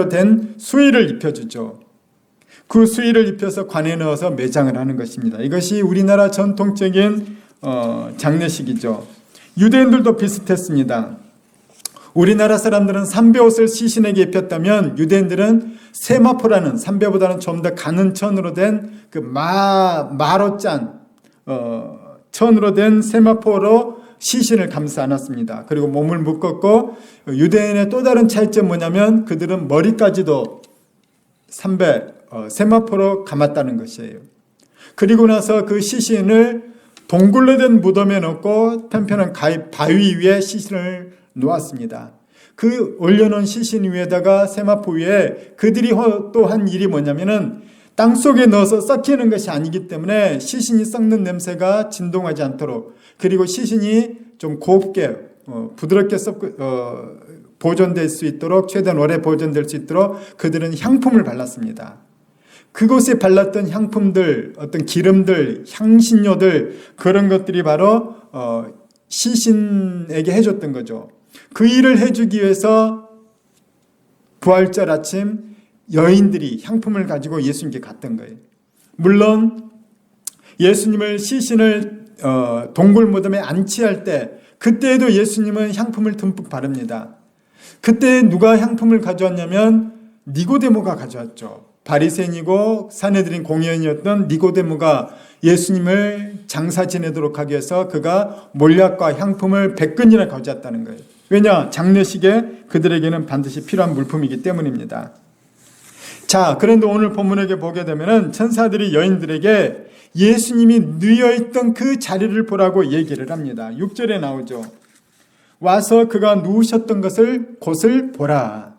된 수의를 입혀주죠. 그 수의를 입혀서 관에 넣어서 매장을 하는 것입니다. 이것이 우리나라 전통적인 장례식이죠. 유대인들도 비슷했습니다. 우리나라 사람들은 삼배옷을 시신에게 입혔다면 유대인들은 세마포라는 삼배보다는 좀 더 가는 천으로 된 그 마로 짠 천으로 된 세마포로 시신을 감싸 안았습니다. 그리고 몸을 묶었고, 유대인의 또 다른 차이점 뭐냐면 그들은 머리까지도 세마포로 감았다는 것이에요. 그리고 나서 그 시신을 동굴로 된 무덤에 넣고 편편한 바위 위에 시신을 놓았습니다. 그 올려놓은 시신 위에다가 세마포 위에 그들이 또 한 일이 뭐냐면은 땅속에 넣어서 썩히는 것이 아니기 때문에 시신이 썩는 냄새가 진동하지 않도록, 그리고 시신이 좀 곱게 부드럽게 보존될 수 있도록, 최대한 오래 보존될 수 있도록 그들은 향품을 발랐습니다. 그곳에 발랐던 향품들, 어떤 기름들, 향신료들, 그런 것들이 바로 시신에게 해줬던 거죠. 그 일을 해주기 위해서 부활절 아침 여인들이 향품을 가지고 예수님께 갔던 거예요. 물론 예수님을 시신을 동굴 무덤에 안치할 때, 그때에도 예수님은 향품을 듬뿍 바릅니다. 그때 누가 향품을 가져왔냐면 니고데모가 가져왔죠. 바리새인이고 사내들인 공회원이었던 니고데모가 예수님을 장사 지내도록 하기 위해서 그가 몰약과 향품을 100근이나 가져왔다는 거예요. 왜냐? 장례식에 그들에게는 반드시 필요한 물품이기 때문입니다. 자, 그런데 오늘 본문에게 보게 되면은 천사들이 여인들에게 예수님이 누워있던 그 자리를 보라고 얘기를 합니다. 6절에 나오죠. 와서 그가 누우셨던 곳을 보라.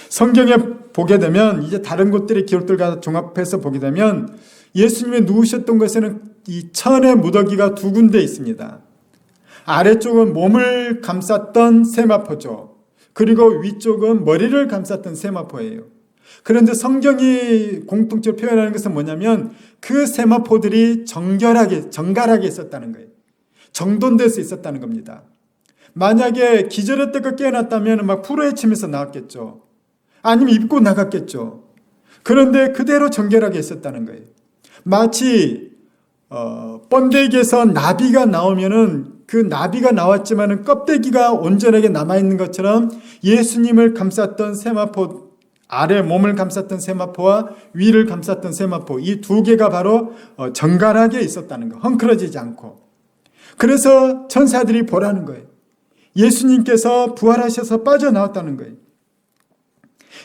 성경에 보게 되면, 이제 다른 곳들의 기록들과 종합해서 보게 되면 예수님이 누우셨던 곳에는 이 천의 무더기가 2군데 있습니다. 아래쪽은 몸을 감쌌던 세마포죠. 그리고 위쪽은 머리를 감쌌던 세마포예요. 그런데 성경이 공통적으로 표현하는 것은 뭐냐면 그 세마포들이 정갈하게 있었다는 거예요. 정돈될 수 있었다는 겁니다. 만약에 기절했다가 깨어났다면 막 풀어헤치면서 나왔겠죠. 아니면 입고 나갔겠죠. 그런데 그대로 정결하게 있었다는 거예요. 마치 번데기에서 나비가 나오면은 그 나비가 나왔지만은 껍데기가 온전하게 남아있는 것처럼 예수님을 감쌌던 세마포, 아래 몸을 감쌌던 세마포와 위를 감쌌던 세마포, 이 2개가 바로 정갈하게 있었다는 거, 헝클어지지 않고. 그래서 천사들이 보라는 거예요. 예수님께서 부활하셔서 빠져나왔다는 거예요.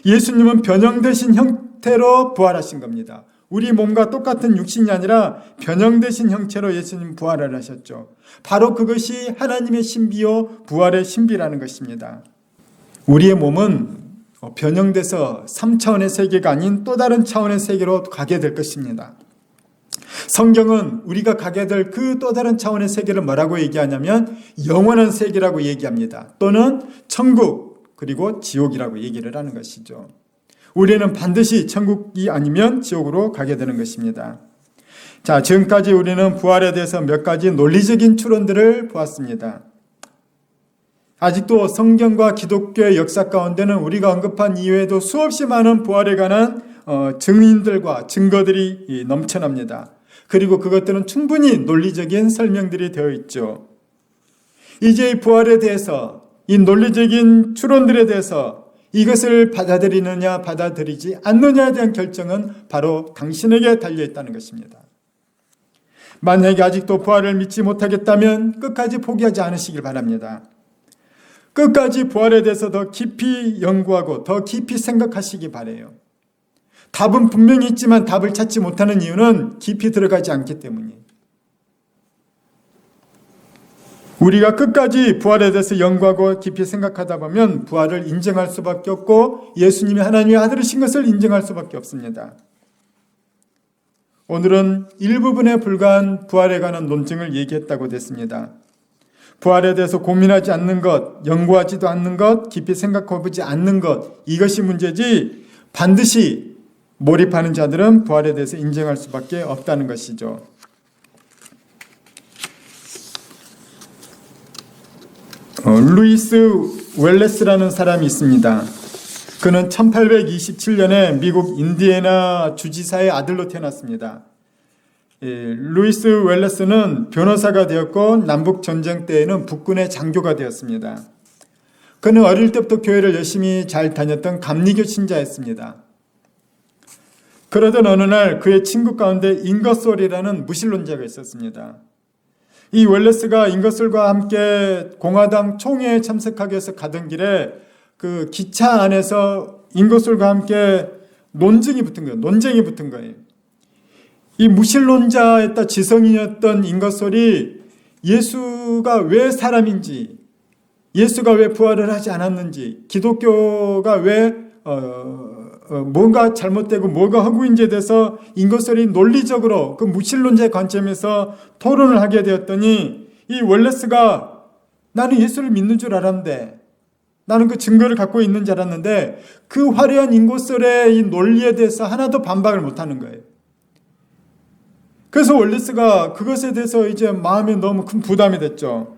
예수님은 변형되신 형태로 부활하신 겁니다. 우리 몸과 똑같은 육신이 아니라 변형되신 형체로 예수님 부활을 하셨죠. 바로 그것이 하나님의 신비요 부활의 신비라는 것입니다. 우리의 몸은 변형돼서 3차원의 세계가 아닌 또 다른 차원의 세계로 가게 될 것입니다. 성경은 우리가 가게 될 그 또 다른 차원의 세계를 뭐라고 얘기하냐면 영원한 세계라고 얘기합니다. 또는 천국, 그리고 지옥이라고 얘기를 하는 것이죠. 우리는 반드시 천국이 아니면 지옥으로 가게 되는 것입니다. 자, 지금까지 우리는 부활에 대해서 몇 가지 논리적인 추론들을 보았습니다. 아직도 성경과 기독교의 역사 가운데는 우리가 언급한 이외에도 수없이 많은 부활에 관한 증인들과 증거들이 넘쳐납니다. 그리고 그것들은 충분히 논리적인 설명들이 되어 있죠. 이제 이 부활에 대해서, 이 논리적인 추론들에 대해서 이것을 받아들이느냐 받아들이지 않느냐에 대한 결정은 바로 당신에게 달려있다는 것입니다. 만약에 아직도 부활을 믿지 못하겠다면 끝까지 포기하지 않으시길 바랍니다. 끝까지 부활에 대해서 더 깊이 연구하고 더 깊이 생각하시기 바라요. 답은 분명히 있지만 답을 찾지 못하는 이유는 깊이 들어가지 않기 때문이에요. 우리가 끝까지 부활에 대해서 연구하고 깊이 생각하다 보면 부활을 인정할 수밖에 없고 예수님이 하나님의 아들이신 것을 인정할 수밖에 없습니다. 오늘은 일부분에 불과한 부활에 관한 논증을 얘기했다고 됐습니다. 부활에 대해서 고민하지 않는 것, 연구하지도 않는 것, 깊이 생각해보지 않는 것, 이것이 문제지 반드시 몰입하는 자들은 부활에 대해서 인정할 수밖에 없다는 것이죠. 루이스 웰레스라는 사람이 있습니다. 그는 1827년에 미국 인디애나 주지사의 아들로 태어났습니다. 루이스 웰레스는 변호사가 되었고 남북전쟁 때에는 북군의 장교가 되었습니다. 그는 어릴 때부터 교회를 열심히 잘 다녔던 감리교 신자였습니다. 그러던 어느 날 그의 친구 가운데 잉거솔이라는 무신론자가 있었습니다. 이 웰레스가 잉거솔과 함께 공화당 총회에 참석하기 위해서 가던 길에 그 기차 안에서 잉거솔과 함께 논쟁이 붙은 거예요. 이 무신론자였다 지성인이었던 잉거솔이 예수가 왜 사람인지, 예수가 왜 부활을 하지 않았는지, 기독교가 왜 뭔가 잘못되고 뭐가 허구인지에 대해서 인거설이 논리적으로 그 무신론자의 관점에서 토론을 하게 되었더니, 이 월레스가 나는 예수를 믿는 줄 알았는데, 나는 그 증거를 갖고 있는 줄 알았는데, 그 화려한 인고설의 이 논리에 대해서 하나도 반박을 못하는 거예요. 그래서 월레스가 그것에 대해서 이제 마음에 너무 큰 부담이 됐죠.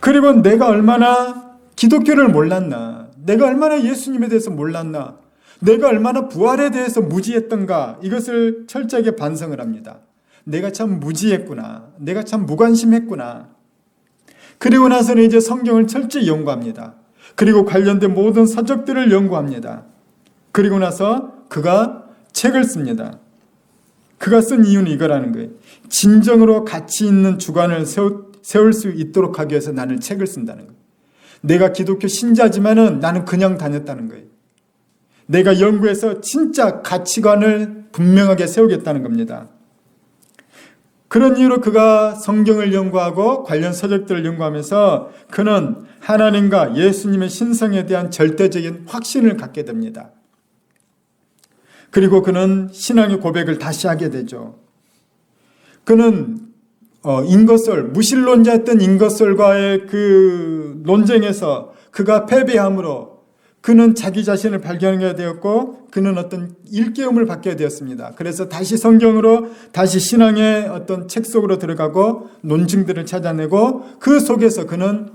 그리고 내가 얼마나 기독교를 몰랐나, 내가 얼마나 예수님에 대해서 몰랐나, 내가 얼마나 부활에 대해서 무지했던가, 이것을 철저하게 반성을 합니다. 내가 참 무지했구나, 내가 참 무관심했구나. 그리고 나서는 이제 성경을 철저히 연구합니다. 그리고 관련된 모든 서적들을 연구합니다. 그리고 나서 그가 책을 씁니다. 그가 쓴 이유는 이거라는 거예요. 진정으로 가치 있는 주관을 세울 수 있도록 하기 위해서 나는 책을 쓴다는 거예요. 내가 기독교 신자지만은 나는 그냥 다녔다는 거예요. 내가 연구해서 진짜 가치관을 분명하게 세우겠다는 겁니다. 그런 이유로 그가 성경을 연구하고 관련 서적들을 연구하면서 그는 하나님과 예수님의 신성에 대한 절대적인 확신을 갖게 됩니다. 그리고 그는 신앙의 고백을 다시 하게 되죠. 그는 인거설, 무신론자였던 인거설과의 그 논쟁에서 그가 패배함으로 그는 자기 자신을 발견하게 되었고, 그는 어떤 일깨움을 받게 되었습니다. 그래서 다시 성경으로, 다시 신앙의 어떤 책 속으로 들어가고 논증들을 찾아내고, 그 속에서 그는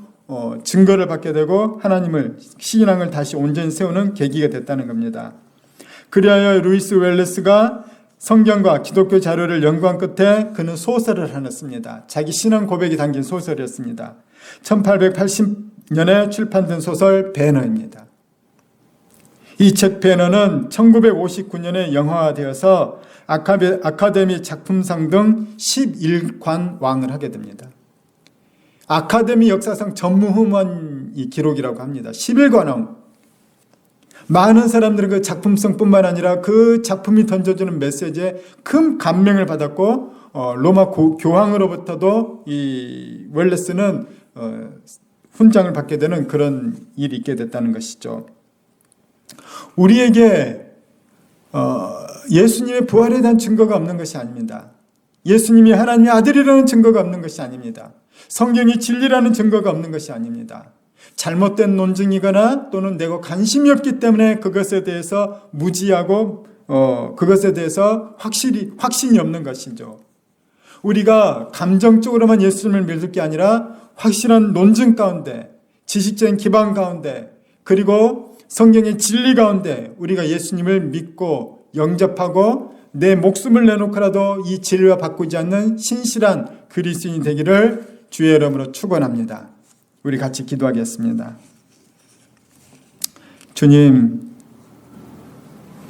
증거를 받게 되고 하나님을, 신앙을 다시 온전히 세우는 계기가 됐다는 겁니다. 그리하여 루이스 웰레스가 성경과 기독교 자료를 연구한 끝에 그는 소설을 하나 씁니다. 자기 신앙 고백이 담긴 소설이었습니다. 1880년에 출판된 소설 배너입니다. 이 책 배너는 1959년에 영화화되어서 아카데미 작품상 등 11관왕을 하게 됩니다. 아카데미 역사상 전무후무한 이 기록이라고 합니다. 11관왕. 많은 사람들은 그 작품성뿐만 아니라 그 작품이 던져주는 메시지에 큰 감명을 받았고, 로마 교황으로부터도 이 웰레스는 훈장을 받게 되는 그런 일이 있게 됐다는 것이죠. 우리에게 예수님의 부활에 대한 증거가 없는 것이 아닙니다. 예수님이 하나님의 아들이라는 증거가 없는 것이 아닙니다. 성경이 진리라는 증거가 없는 것이 아닙니다. 잘못된 논증이거나 또는 내가 관심이 없기 때문에 그것에 대해서 무지하고 그것에 대해서 확신이 없는 것이죠. 우리가 감정적으로만 예수님을 믿을 게 아니라 확실한 논증 가운데, 지식적인 기반 가운데, 그리고 성경의 진리 가운데 우리가 예수님을 믿고 영접하고 내 목숨을 내놓고라도 이 진리와 바꾸지 않는 신실한 그리스도인이 되기를 주의 이름으로 축원합니다. 우리 같이 기도하겠습니다. 주님,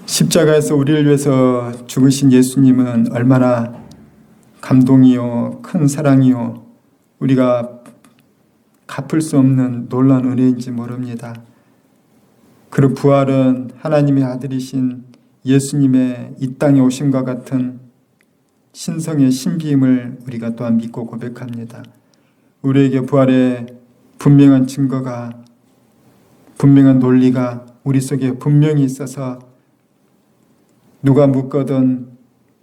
십자가에서 우리를 위해서 죽으신 예수님은 얼마나 감동이요, 큰 사랑이요, 우리가 갚을 수 없는 놀라운 은혜인지 모릅니다. 그리고 부활은 하나님의 아들이신 예수님의 이 땅에 오심과 같은 신성의 신비임을 우리가 또한 믿고 고백합니다. 우리에게 부활의 분명한 증거가, 분명한 논리가 우리 속에 분명히 있어서 누가 묻거든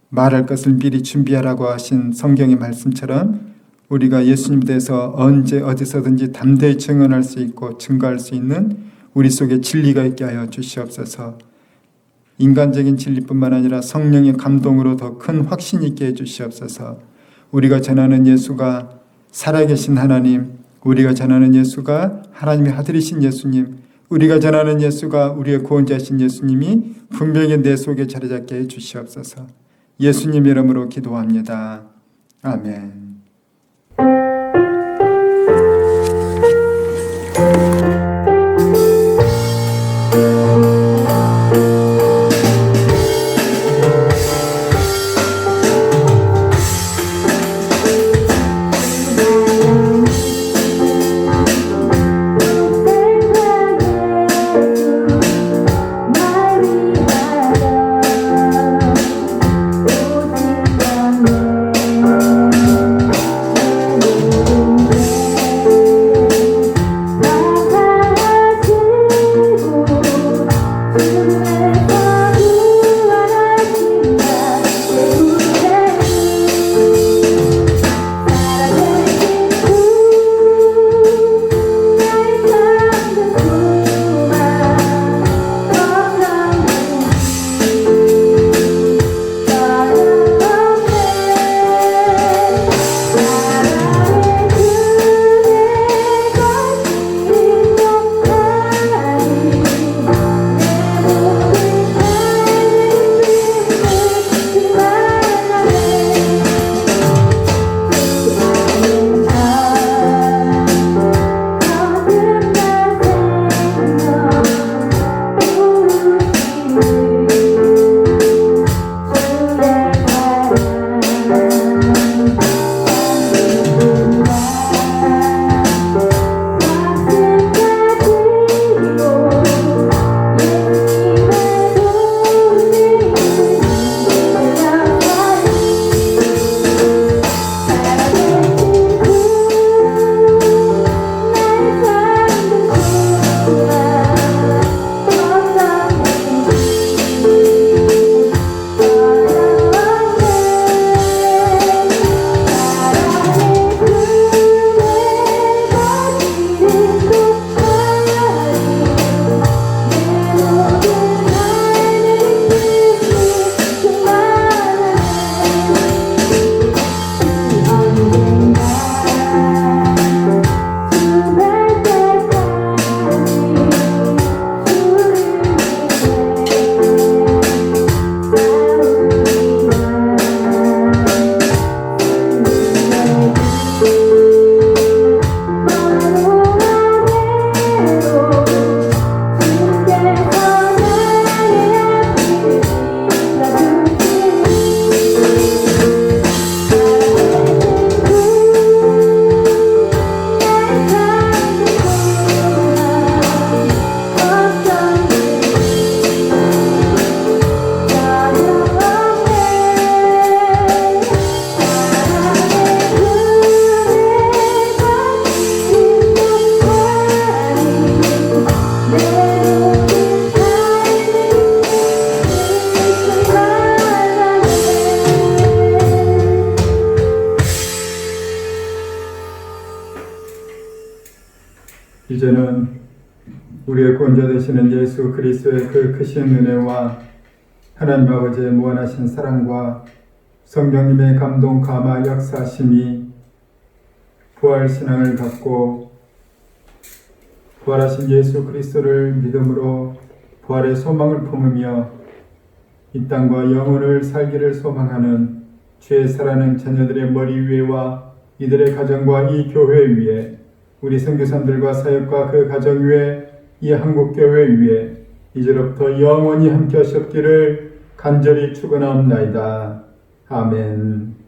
말할 것을 미리 준비하라고 하신 성경의 말씀처럼 우리가 예수님에 대해서 언제 어디서든지 담대히 증언할 수 있고 증거할 수 있는 우리 속에 진리가 있게 하여 주시옵소서. 인간적인 진리뿐만 아니라 성령의 감동으로 더 큰 확신 있게 해 주시옵소서. 우리가 전하는 예수가 살아계신 하나님, 우리가 전하는 예수가 하나님의 아들이신 예수님, 우리가 전하는 예수가 우리의 구원자이신 예수님이 분명히 내 속에 자리 잡게 해 주시옵소서. 예수님 이름으로 기도합니다. 아멘. 이제는 우리의 구원자 되시는 예수 그리스도의 그 크신 은혜와 하나님 아버지의 무한하신 사랑과 성령님의 감동 감화 역사심이 부활 신앙을 갖고 부활하신 예수 그리스도를 믿음으로 부활의 소망을 품으며 이 땅과 영혼을 살기를 소망하는 주의 사랑하는 자녀들의 머리 위에와 이들의 가정과 이 교회 위에 우리 선교사님들과 사역과 그 가정 위에 이 한국교회 위에 이제로부터 영원히 함께 하셨기를 간절히 축원하옵나이다. 아멘.